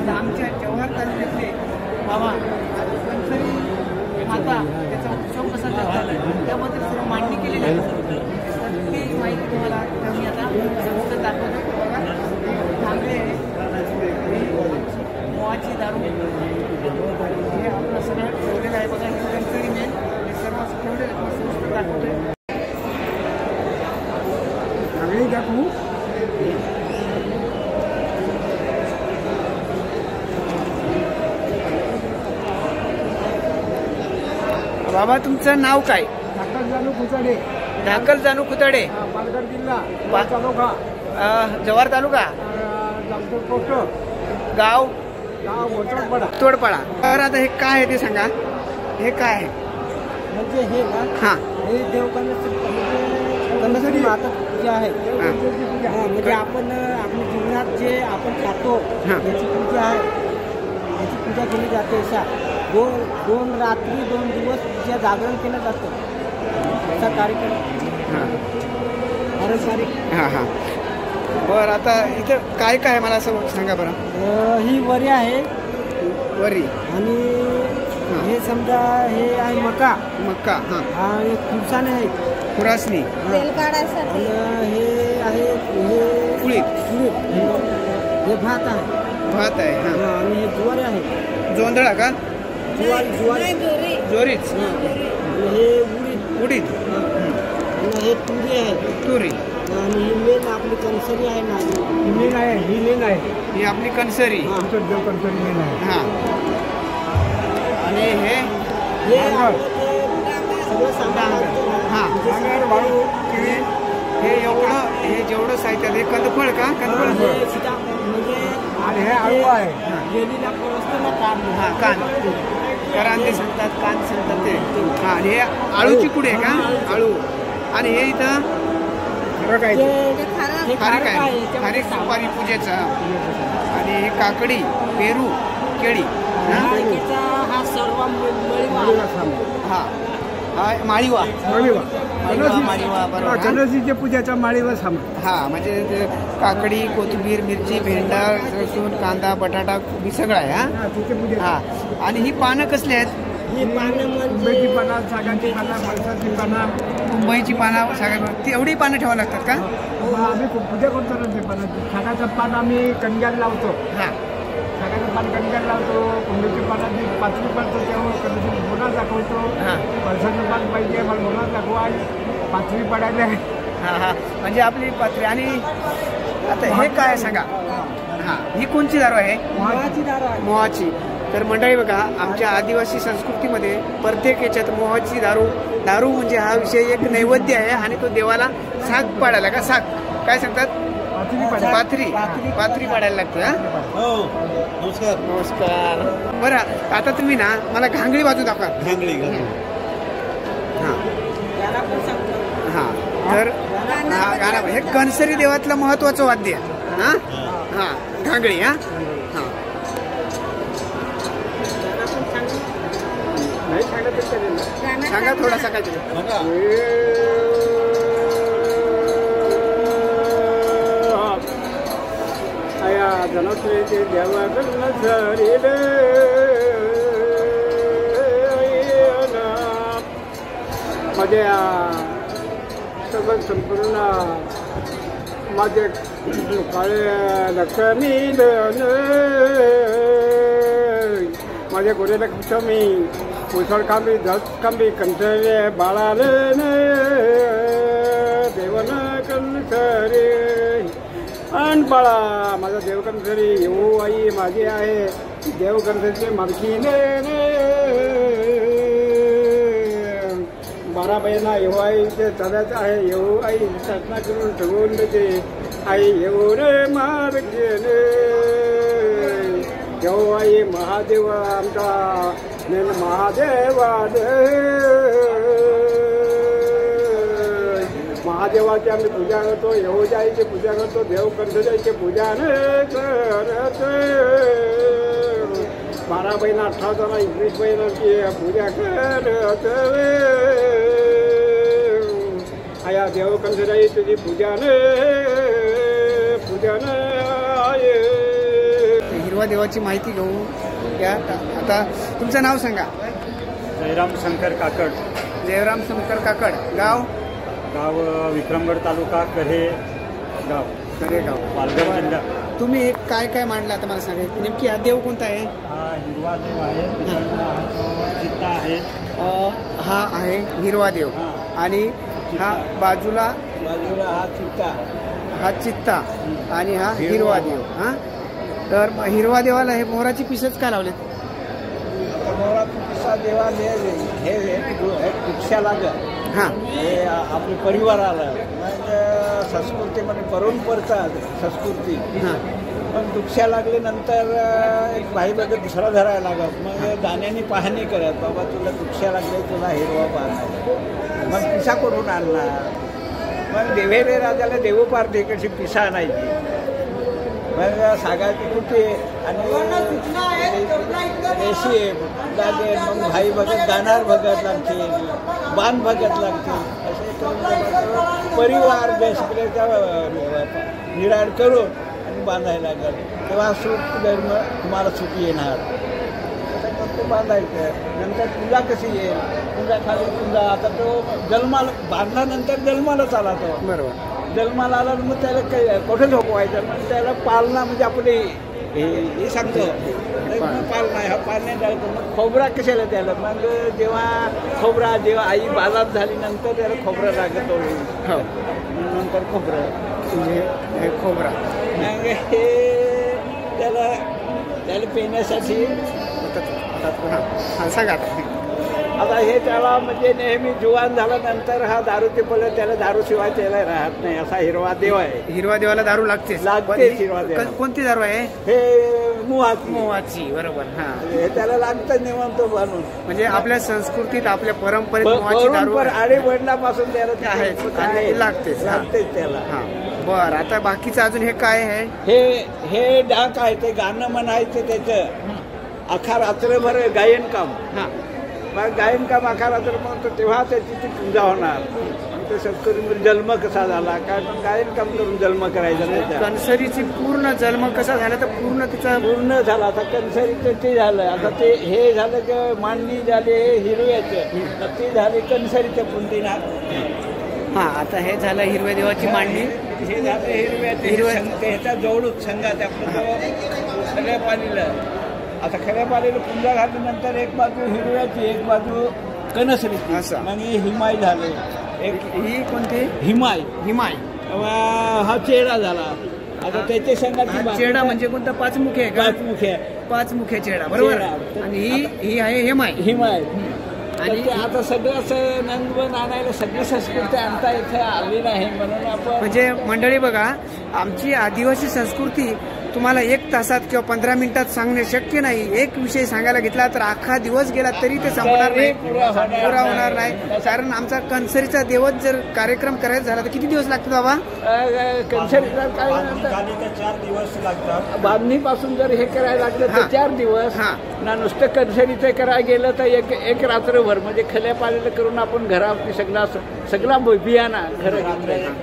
आता आमच्या जव्हार तालुक्यातले बाबा कंसरी माता त्याचा उत्सव कसा करतात त्याबद्दल सर्व मांडणी केलेली आहे. तर ती माहिती तुम्हाला मी आता सविस्तर दाखवतो. बघा थांबे मोहाची दारू हे आपलं सगळं ठेवलेलं आहे. बघा हे कंसरी मेन हे सर्व असं ठेवलेलं आहे. सविस्तर दाखवतोय. दाखवू बाबा तुमचं नाव काय? धाकल जानू खुताडे. धाकल जानू खुताडे, पालघर जिल्हा, तालुका जव्हार तालुका, गाव तोडपाडा. तर आता हे काय आहे ते सांगा. हे काय आहे? म्हणजे हे ना हा हे देवकांची माता पूजा आहे. म्हणजे आपण आपल्या जीवनात जे आपण खातो याची पूजा आहे. याची पूजा केली जाते. अशा दोन रात्री 2 दिवस पूजा जागरण केलं जातं. असा कार्यक्रम पारंपरिक. हां हां बरं. आता इथं काय काय मला असं सांगा बरं. ही वरी आहे. वरी आणि हे समजा हे आहे मका. हां आणि खुरसाने आहे. खुरासनी. तेल काढायसाठी. हे आहे हे कुळीत. हे भात आहे. हां आणि हे ज्वारी आहे. जोंधळा का? ज्वारी जोरीच. हे उडीद. आणि हे तुरी आहे. तुरी. आणि ही मेन आपली कणसरी आहे ना. ही मेन आहे. ही आपली कणसरी. कणसरी मेन आहे. हां आणि हे सगळं सांगा. हां वाळू हे एवढं हे जेवढं साहित्य हे कंदफळ का? कंदफळ म्हणजे आणि हे आळू आहे. गेलीला असतो कान. हां कान. करांदे सांगतात, कान सांगतात ते. हां आणि हे आळूची कुडी आहे का? आळू. आणि हे इथं खारीक आहे. खारीक सुपारी पूजेचा. आणि हे काकडी, पेरू, केळी. हा सर्व हा माळीवा. बरोबर. गणेशजीच्या पूजेचा माळीवा सामान. हा म्हणजे काकडी, कोथिंबीर, मिरची, भेंडा, लसूण, कांदा, बटाटा कोबी सगळं आहे. हा आणि ही पानं कसली आहेत? ही पानं मुंबईची पानं, सागाची पानं, फणसाची पानं. मुंबईची पानं सागा ती एवढी पानं ठेवावं लागतात का? आम्ही पूजा करतो ना ते पानाची. सागाचं पान आम्ही कणग्याला लावतो. हां सागाचं पान कणग्याला लावतो. कुंभीची पानाची 5वी पडतो तेव्हा कधी मोना दाखवतो. फणसाचं पान पाहिजे मला मोना दाखवा. 5वी पडायला. हां म्हणजे आपली पात्री. आणि आता हे काय सांगा. हां ही कोणची दारू आहे? मोहाची दारू आहे. मोहाची. तर मंडळी बघा आमच्या आदिवासी संस्कृतीमध्ये प्रत्येक याच्यात मोहाची दारू म्हणजे हा विषय एक नैवेद्य आहे. आणि तो देवाला साग पाडायला का? साग काय सांगतात? पाथरी पाडायला लागते. नमस्कार. बरं आता तुम्ही ना मला घांगडी वाजू दाखवा. हां तर गाणं हे कणसरी देवातलं महत्वाचं वाद्य. हां घांगडी. हां सांगा थोडासा काहीतरी. जनश्री देवाकडनं झरीले माझे सगळं संपूर्ण माझे काळे लक्ष्मी माझे गोरे लक्ष्मी मुसळ कांबी धस कांबी कंठले बाळाले देवन कंसरे. आणि बाळा माझा देवकंसरी येऊ आई माझी आहे. देवकंसरीची मालकीने 12 बहिणा येऊ आईचे चालायचं आहे. येऊ आई साधना करून ठेवून देते. आई येऊ रे मार्गेने. येऊ आई महादेव आमचा महादेवा महादेवाची आम्ही पूजा करतो. येऊजाईची पूजा करतो. देवकंसरीची पूजा करत. 12 बहिणा 18 जण 21 बहिणांची पूजा करत. आया देवकंसरी तुझी पूजा देवाची माहिती घेऊ या. आता तुमचं नाव सांगा. जयराम शंकर काकड. जयराम शंकर काकड. गाव विक्रमगड तालुका कऱ्हे गाव पालघर जिल्हा. तुम्ही काय काय मांडलं आता मला सांगा. नेमकी हा देव कोणता आहे? हा हिरवा देव आहे. चित्ता आहे. हा आहे हिरवा देव. आणि हा बाजूला हा चित्ता आणि हा हिरवा देव. हा तर हिरवा देवाला हे मोहराची पिसच का लावलेत? मोहराची पिसा देवाला हे भिक्षा लागत. हां हे आपल्या परिवाराला मग संस्कृतीमध्ये परंपरतात संस्कृती. हां मग दुःख्या लागल्यानंतर एक भाई बघत दुसरा धरायला लागत. मग दाण्याने पाहणी करत बाबा तुला दुःख्या लागले तुला हिरवा पाहणार. मग पिसा करून आणला. मग देवेरे राजाला देवोपार कशी पिसा आणायची. मग सागाची कुठे आणि रेशी लागेल. मग भाई भगत गाणार भगत लागते. बाण भगत लागते. असे परिवार बेसकऱ्याचा निराड करून आणि बांधायला लागत. तेव्हा सुख धर्म तुम्हाला सुखी येणार. ते बांधायचं. नंतर पूजा कशी येईल. पूजा खाली पूजा. आता तो जन्माला बांधल्यानंतर जन्मालाच आला तो. बरोबर. जन्माला आला मग त्याला काही कुठे झोपवायचं. मग त्याला पालना म्हणजे आपले हे सांगतो पालना. हा पालण्या जायचं. मग खोबरा कशाला त्याला. मग जेव्हा आई बाजात झाली नंतर त्याला खोबरं लागत. हो नंतर खोबरं म्हणजे हे खोबरा. मग हे त्याला पिण्यासाठी सांगा. आता हे त्याला म्हणजे नेहमी जुवान झाल्यानंतर हा दारूचे बोलत त्याला दारूशिवाय त्याला राहत नाही. असा हिरवा देव आहे. हिरवा देवाला दारू लागते. हिरवा देव. कोणती दारू आहे? हे मोहाची. बरोबर. हा हे त्याला लागतं निवंत बनून. म्हणजे आपल्या संस्कृतीत आपल्या परंपरेत मोहाची दारू आडी वडिलापासून त्याला आहे लागतेच त्याला. हा बर. आता बाकीचं अजून हे काय आहे? हे डाक आहे. ते गाणं म्हणायचं त्याचं अखा रात्रभर गायन काम. हा मग गायन काम अखा रात्र म्हणतो तेव्हा त्याची ती पूजा होणार. ते शेतकरी जन्म कसा झाला काय पण गायन काम करून जन्म करायचा नाही. कणसरीची पूर्ण जन्म कसा झाला तर पूर्ण तिचा पूर्ण झाला. आता कणसरीचं ते झालं. आता ते हे झालं की मांडणी झाले हिरव्याचं. ते झाले कणसरीच्या पुंडीना. हा आता हे झालं हिरव्या देवाची मांडणी. हे झालं हिरव्या ह्याचा जोडूच संघात आपलं खऱ्या पाणीला. आता खऱ्या पाणीला पुंजा घातल्यानंतर एक बाजू हिरव्याची एक बाजू कणसरीची. मग हिमाय झाले. एक ही कोणती? हिमाय. हा चेडा झाला. आता त्याच्या संघाची चेडा म्हणजे कोणता? पाचमुखे आहे का? पाचमुखे चेडा. बरोबर. आणि ही आहे हिमाय. आणि आता सगळं असं नंदवन आणायला सगळी संस्कृती आणता इथे आली नाही म्हणून आपण म्हणजे मंडळी बघा आमची आदिवासी संस्कृती तुम्हाला 1 तासात किंवा 15 मिनिटात सांगणे शक्य नाही. एक विषय सांगायला घेतला तर अख्खा दिवस गेला तरी ते संपणार नाही. पुरा होणार नाही. कारण आमचा कणसरीचा देवच जर कार्यक्रम करायचा झाला तर किती दिवस लागतात बाबा? कणसरीचा 4 दिवस लागतात. बांधणीपासून जर हे करायला लागलं तर 4 दिवस. ना नुसतं कणसरीचं करायला गेलं तर एक रात्रभर म्हणजे खल्या पालेलं करून आपण घरावरती सगळा बियाणा घर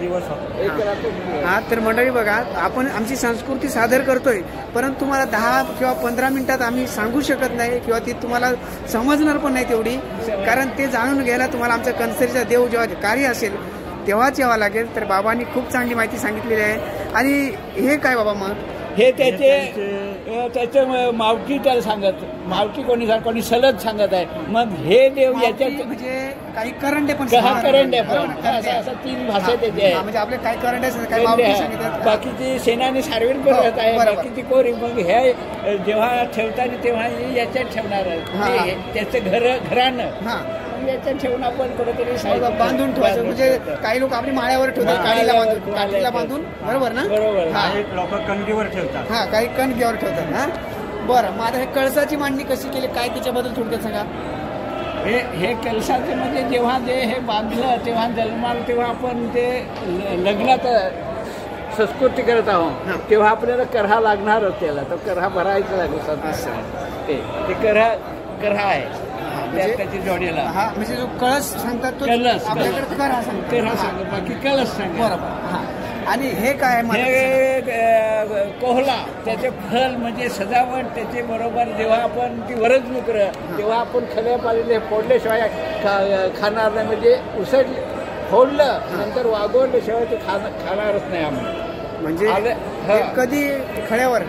दिवस. एक रात्र. हा तर मंडळी बघा आपण आमची संस्कृती सादर करतोय परंतु तुम्हाला 10 किंवा 15 मिनिटात आम्ही सांगू शकत नाही किंवा ती तुम्हाला समजणार पण नाही तेवढी. कारण ते जाणून घ्यायला तुम्हाला आमचा कणसरीचा देव जेव्हा कार्य असेल तेव्हाच यावं लागेल. तर बाबांनी खूप चांगली माहिती सांगितलेली आहे. आणि हे काय बाबा मग? हे त्याचे मावकी त्याला सांगत. मावकी कोणी सलद सांगत आहे. मग हे देव याच्यात म्हणजे काही करंडे पण. करंडे असं 3 भाषा त्याची आहे. म्हणजे आपले काही करंडे सांगितलं. बाकीची सेनानी सार्वजनिक करत आहे. बाकीची कोरी. मग हे जेव्हा ठेवताना तेव्हा याच्यात ठेवणार आहे. त्याचं घरानं याच्यात ठेवून आपण कुठेतरी बांधून ठेवायचं. म्हणजे काही लोक आपली माळ्यावर ठेवतात काठीला बांधून. बरोबर ना? बरोबर. लोक कणकीवर ठेवतात. हा काही कणकीवर ठेवतात. हा बरं. मग आता हे कळसाची मांडणी कशी केली काय त्याच्याबद्दल थोडक्यात सांगा. हे कलशाचे म्हणजे जेव्हा हे बांधलं तेव्हा जन्माला तेव्हा आपण ते लग्नात संस्कृती करत आहोत तेव्हा आपल्याला करहा लागणारच. त्याला तो करहा भरायचा लागतो. ते करहा आहे त्याची जोडीला. हा म्हणजे जो कळस सांगतात तो कलश आपल्याकडे करहा सांगतात. बाकी कलश सांग. बरोबर. हा आणि हे काय आहे? हे कोहला त्याचे फल म्हणजे सजावट त्याचे बरोबर जेव्हा आपण ती वरच विकरं तेव्हा आपण खल्या पालेले फोडल्याशिवाय खाणार नाही. म्हणजे उसड फोडलं नंतर वागवल्याशिवाय ते खाणारच नाही आम्ही. म्हणजे हे कधी खळ्यावर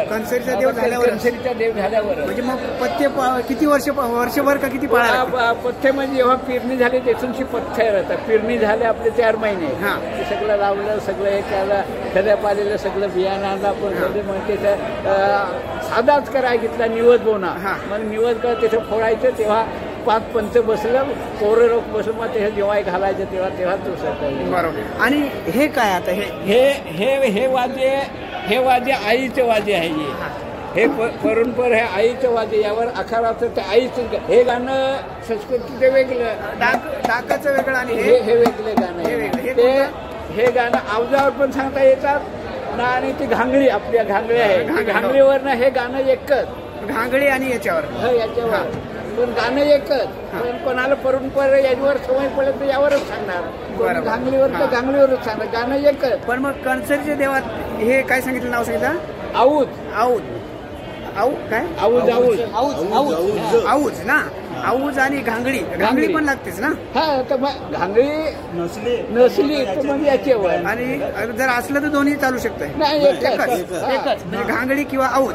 कणसरीचा देव झाल्यावर म्हणजे मग पथ्य किती वर्षभर का किती पथ्य म्हणजे जेव्हा पेरणी झाली त्याची पथ्य राहतात. पेरणी झाले आपले 4 महिने ते सगळं लावलं सगळं हे केलं खऱ्या पालेलं सगळं बियाणं आणलं आपण मग त्याचं साधाच करायला घेतला निवद बोना. मग निवद कर त्याचं फोडायचं तेव्हा 5 पंच बसलं कोरं रोग बसलं मग ते जेव्हा घालायचं तेव्हा दुसरं. बरोबर. आणि हे काय आता हे वाद्य आईचं वाद्य आहे. हे परंपर हे आईचं वाद्य यावर आखाराचं ते आईचं. हे गाणं संस्कृतीचं वेगळं डाकाचं वेगळं आणि हे वेगळं गाणं. हे गाणं आवाजावर पण सांगता येतात ना. आणि ती घांगडी आपल्या घांगडी आहे घांगडीवर ना हे गाणं एकच घांगडी आणि याच्यावर पण गाणं एकच. पण कोणाला परंपर याच्यावर सवय पडले तर यावरच सांगणार. घांगलीवर तर घांगलीवरच सांगणार. गाणं एकच. पण मग कणसरीच्या देवात हे काय सांगितलं नाव सांगितलं? आऊज ना. आऊज आणि घांगडी पण लागतेच ना. हा तर मग घांगडी नसली तर मग याच्यावर आणि जर असलं तर दोन्ही चालू शकतंय. एकच म्हणजे घांगडी किंवा आऊज.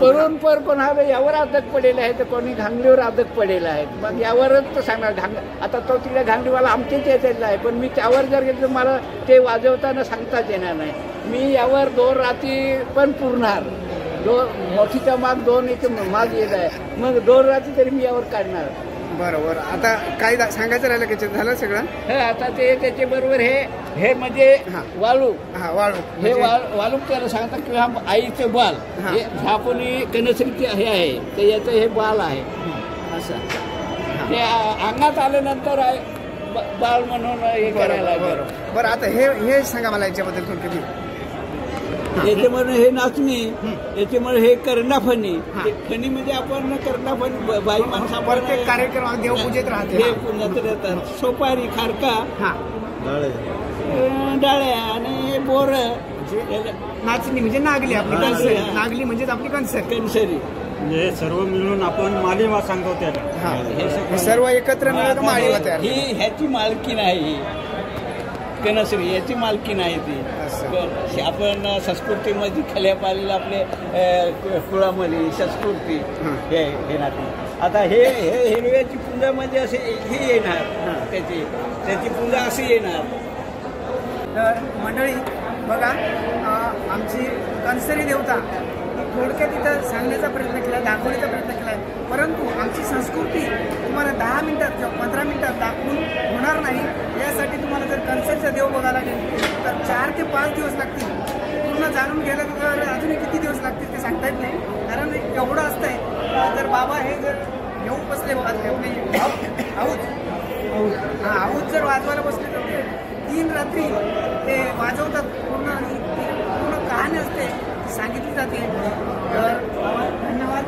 परंपर कोणाला यावर अदक पडेल आहे तर कोणी घांगडीवर अदक पडेल आहे. मग यावरच तर सांगणार. आता तो तिला घांगडीवाला आमच्याच यायला आहे पण मी त्यावर जर गेलो मला ते वाजवताना सांगताच येणार नाही. मी यावर 2 रात्री पण पुरणार. मोठीचा माग 2 इथे माग येत आहे मग 2 रात्री तरी मी यावर काढणार. बरोबर. आता काय सांगायचं राहिलं त्याच्यात झालं सगळं. आता ते त्याच्या बरोबर हे म्हणजे वाळू हे वाळू त्याला सांगतात किंवा आईचं बाल हे आपण कणसरीचे हे आहे तर याचं हे बाल आहे. असं ते अंगात आल्यानंतर बाल म्हणून हे करायला. बरं आता हे सांगा मला याच्याबद्दल थोडक्यात. याच्यामुळे हे नाचणी याच्यामुळे हे कर्णाफणी. फणी म्हणजे आपण कर्णाफणी बाई माणसा प्रत्येक कार्यक्रम देवपूजेत राहते. सोपारी खारका डाळ्या आणि बोर. नाचणी म्हणजे नागली आपली. नागली म्हणजेच आपली कणसरी. म्हणजे हे सर्व मिळून आपण मालिमा सांगतो त्याला. सर्व एकत्र मिळून मालिमा तयार. ही ह्याची मालकी नाही कणसरी याची मालकी नाही ती. आपण संस्कृतीमध्ये खल्या पालेलं आपले कुळामध्ये संस्कृती हे नाते. आता हे हिरव्याची पूजा म्हणजे असे हे येणार त्याची पूजा अशी येणार. तर मंडळी बघा आमची कणसरी देवता थोडक्यात इथं सांगण्याचा प्रयत्न केला दाखवण्याचा प्रयत्न केला आहे. परंतु आमची संस्कृती तुम्हाला 10 मिनिटात किंवा 15 मिनिटात दाखवून होणार नाही. यासाठी तुम्हाला जर कणसरीचा देव बघायला गेले तर 4 ते 5 दिवस लागतील. पूर्ण जाणून घ्यायला तर अजूनही किती दिवस लागतील ते सांगता येत नाही. कारण एवढं असतंय. जर बाबा हे जर घेऊन बसले आऊज जर वाजवायला बसले तर ते 3 रात्री ते वाजवतात पूर्ण. आणि पूर्ण कहाणी असते सांगितली जाते. तर धन्यवाद.